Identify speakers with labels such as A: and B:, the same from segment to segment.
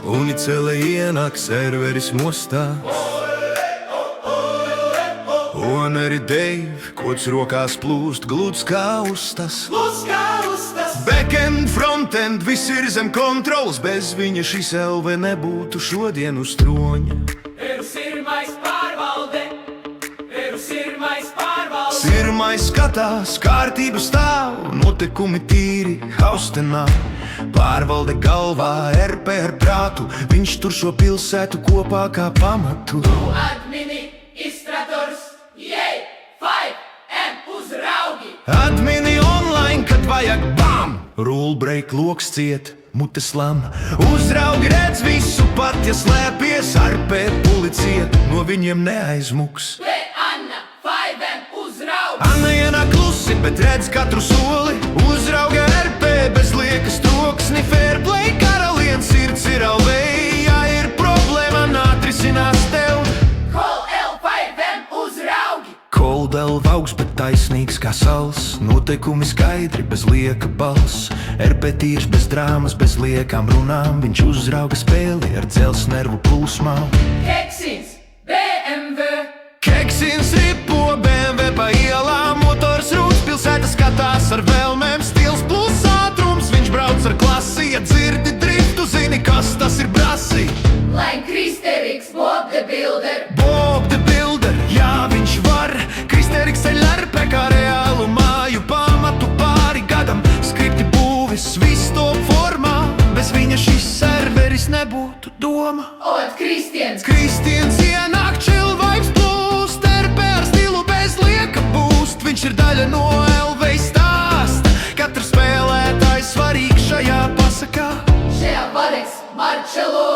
A: Unicele ienāk serveris mostās. Oneri Dave, kods rokās plūst, glūds kā ustas. Backend, frontend, viss ir zem kontrols. Bez viņa šis LV nebūtu šodien uz troņa. Sirmais skatās, kārtība stāv, notikumi tīri Haustenā. Pārvalde galvā, RP ar prātu, viņš tur šo pilsētu kopā kā pamatu.
B: Administrators, jej, 5M uzraugi.
A: Admini online, kad vajag bam! Rule break, loks ciet, mutes lam. Uzraugi redz visu pat, ja slēpies, RP policija no viņiem neaizmuks.
B: Anna, 5M uzraugi.
A: Anna ienāk klusi, bet redz katru soli. Uzrauga RP bez liekas troksni. Fair play, karalien sirds ir alvei. Ja ir problēma, atrisinās tev.
B: Call L5M uzraugi.
A: Koldel vaugs, bet taisnīgs kā sals. Noteikumi skaidri, bez lieka balss. RP tīrs, bez drāmas, bez liekām runām. Viņš uzrauga spēli ar dzels nervu plūsmām.
B: Keksins, BMW.
A: Keksins ripo BMW pa ielām. Motors rūts, pilsēta skatās ar vēlmēm. Stils plus ātrums, viņš brauc ar klasi. Ja dzirdi driftu, zini, kas tas ir brasi.
B: Line Kristerix, Bob the Builder.
A: Bob the Builder, jā, viņš var. Kristerix ceļ RP kā reālu māju. Pamatu pāri gadam, skripti būvis, viss top formā. Bez viņa šis serveris nebūtu doma.
B: Ot Kristiens.
A: Kristiens ienāk, chill vibes plūst. RP ar stilu bez lieka boost. Viņš ir daļa no LV stāsta. Katrs spēlētājs svarīgs šajā pasakā.
B: Šajā Vadeks, Marcello.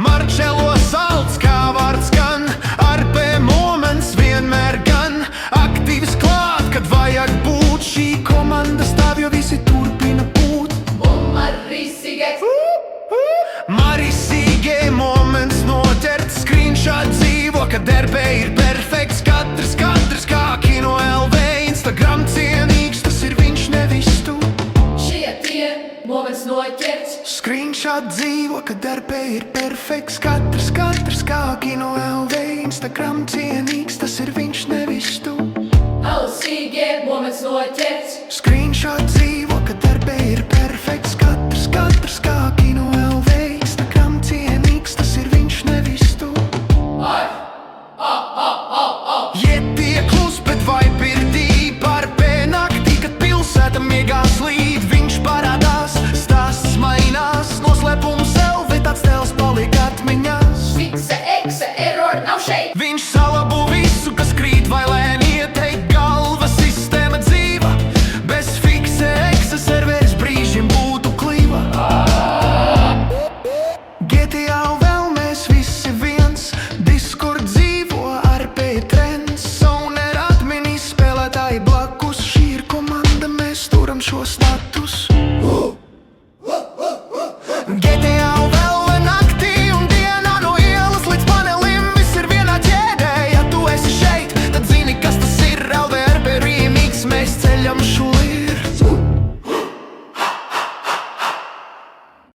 A: Marcello salds kā vārds gan. RP moments vienmēr gan. Aktīvs klāt, kad vajag būt. Šī komanda stāv, jo visi turpina būt.
B: Un Marisīgeks.
A: Marisīgie moments noķerts. Screenshot dzīvo, kad RP ir perfekts. Katrs kā kino LV. Instagram cienīgs, tas ir viņš, nevis tu.
B: Šie tie moments noķerts.
A: Screenshot dzīvo, kad RP ir perfekts. Katrs kā kino LV. Instagram cienīgs, tas ir viņš, nevis tu.
B: Ausīgie moments noķerts.
A: Screenshot dzīvo, kad RP ir perfekts. Katrs kā kino LV. Instagram cienīgs, tas ir viņš, nevis tu. Ietie klus, bet vibe ir deep. RP naktī, kad pilsēta miegās līd.